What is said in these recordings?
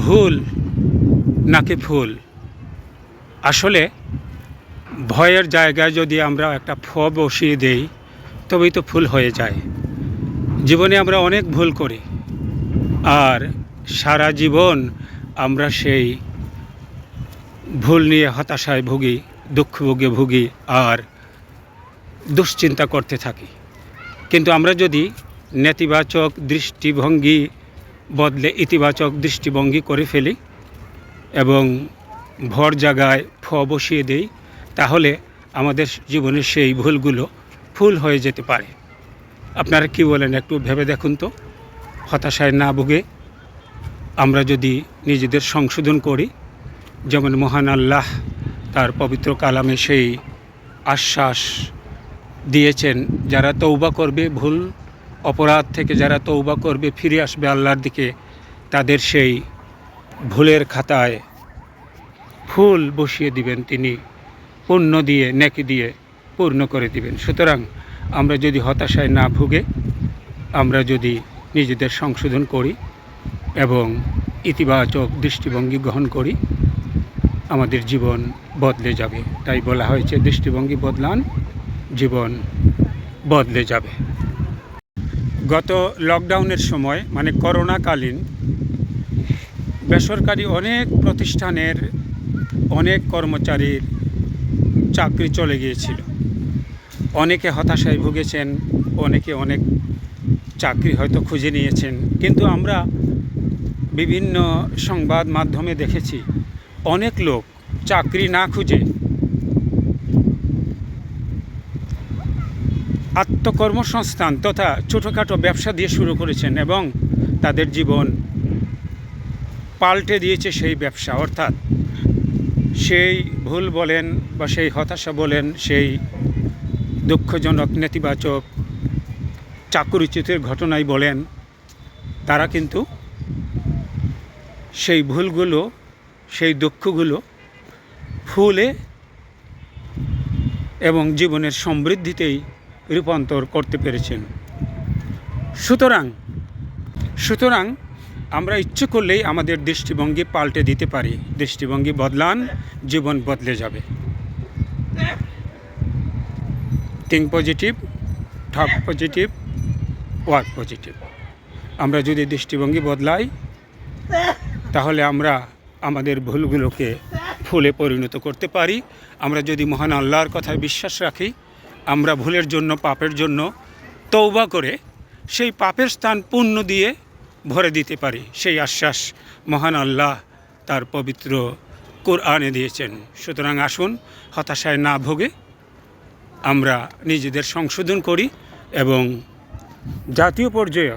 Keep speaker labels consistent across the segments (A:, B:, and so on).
A: ভুল নাকি ফুল? আসলে ভয়ের জায়গায় যদি আমরা একটা ফ বসিয়ে দেই তবেই তো ফুল হয়ে যায়। জীবনে আমরা অনেক ভুল করি, আর সারা জীবন আমরা সেই ভুল নিয়ে হতাশায় ভুগি, দুঃখ ভুগি আর দুশ্চিন্তা করতে থাকি। কিন্তু আমরা যদি নেতিবাচক দৃষ্টিভঙ্গি বদলে ইতিবাচক দৃষ্টিভঙ্গি করে ফেলি এবং ভর জায়গায় ফ বসিয়ে দেই, তাহলে আমাদের জীবনের সেই ভুলগুলো ফুল হয়ে যেতে পারে। আপনারা কি বলেন? একটু ভেবে দেখুন তো। হতাশায় না ভুগে আমরা যদি নিজেদের সংশোধন করি, যেমন মহান আল্লাহ তার পবিত্র কালামে সেই আশ্বাস দিয়েছেন, যারা তওবা করবে, ভুল অপরাধ থেকে যারা তওবা করবে, ফিরে আসবে আল্লাহর দিকে, তাদের সেই ভুলের খাতায় ফুল বসিয়ে দিবেন তিনি, পুণ্য দিয়ে, নেকি দিয়ে পূর্ণ করে দিবেন। সুতরাং আমরা যদি হতাশায় না ভুগে আমরা যদি নিজেদের সংশোধন করি এবং ইতিবাচক দৃষ্টিভঙ্গি গ্রহণ করি, আমাদের জীবন বদলে যাবে। তাই বলা হয়েছে, দৃষ্টিভঙ্গি বদলান, জীবন বদলে যাবে। গত লকডাউনের সময়, মানে করোনাকালীন, বেসরকারি অনেক প্রতিষ্ঠানের অনেক কর্মচারীর চাকরি চলে গিয়েছিল। অনেকে হতাশায় ভুগেছেন, অনেকে অনেক চাকরি হয়তো খুঁজে নিয়েছেন। কিন্তু আমরা বিভিন্ন সংবাদ মাধ্যমে দেখেছি অনেক লোক চাকরি না খুঁজে আত্মকর্মসংস্থান তথা ছোটোখাটো ব্যবসা দিয়ে শুরু করেছেন এবং তাদের জীবন পাল্টে দিয়েছে সেই ব্যবসা। অর্থাৎ সেই ভুল বলেন বা সেই হতাশা বলেন, সেই দুঃখজনক নেতিবাচক চাকরিচ্যুতের ঘটনাই বলেন, তারা কিন্তু সেই ভুলগুলো, সেই দুঃখগুলো ফুলে এবং জীবনের সমৃদ্ধিতেই রূপান্তর করতে পেরেছেন। সুতরাং আমরা ইচ্ছে করলেই আমাদের দৃষ্টিভঙ্গি পাল্টে দিতে পারি। দৃষ্টিভঙ্গি বদলান, জীবন বদলে যাবে। থিঙ্ক পজিটিভ, টক পজিটিভ, ওয়ার্ক পজিটিভ। আমরা যদি দৃষ্টিভঙ্গি বদলাই তাহলে আমরা আমাদের ভুলগুলোকে ফুলে পরিণত করতে পারি। আমরা যদি মহান আল্লাহর কথায় বিশ্বাস রাখি, আমরা ভুলের জন্য, পাপের জন্য তওবা করে সেই পাপের স্থান পুণ্য দিয়ে ভরে দিতে পারি। সেই আশ্বাস মহান আল্লাহ তার পবিত্র কোরআনে দিয়েছেন। সুতরাং আসুন হতাশায় না ভোগে আমরা নিজেদের সংশোধন করি এবং জাতীয় পর্যায়ে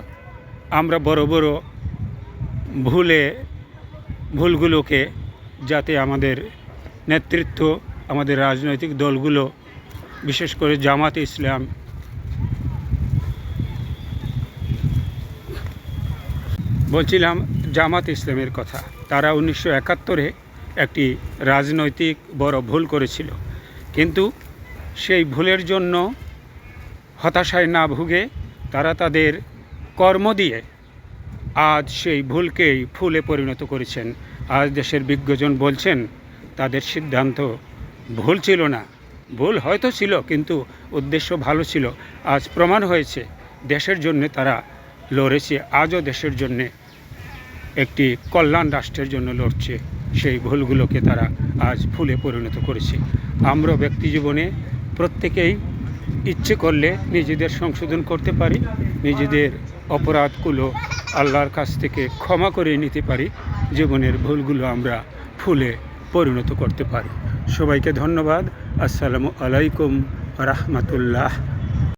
A: আমরা বড় বড় ভুলগুলোকে যাতে আমাদের নেতৃত্ব, আমাদের রাজনৈতিক দলগুলো, বিশেষ করে জামাতে ইসলাম, বলছিলাম জামাত ইসলামের কথা, তারা 1971-এ একটি রাজনৈতিক বড় ভুল করেছিল। কিন্তু সেই ভুলের জন্য হতাশায় না ভুগে তারা তাদের কর্ম দিয়ে আজ সেই ভুলকেই ফুলে পরিণত করেছেন। আজ দেশের বিজ্ঞজন বলছেন তাদের সিদ্ধান্ত ভুল ছিল না, ভুল হয়তো ছিল কিন্তু উদ্দেশ্য ভালো ছিল। আজ প্রমাণ হয়েছে দেশের জন্য তারা লড়েছে, আজও দেশের জন্যে, একটি কল্যাণ রাষ্ট্রের জন্য লড়ছে। সেই ভুলগুলোকে তারা আজ ফুলে পরিণত করেছে। আমরা ব্যক্তি জীবনে প্রত্যেকেই ইচ্ছে করলে নিজেদের সংশোধন করতে পারি, নিজেদের অপরাধগুলো আল্লাহর কাছ থেকে ক্ষমা করে নিতে পারি, জীবনের ভুলগুলো আমরা ফুলে পরিণত করতে পারি। সবাইকে ধন্যবাদ। আসসালামু আলাইকুম রাহমাতুল্লাহ।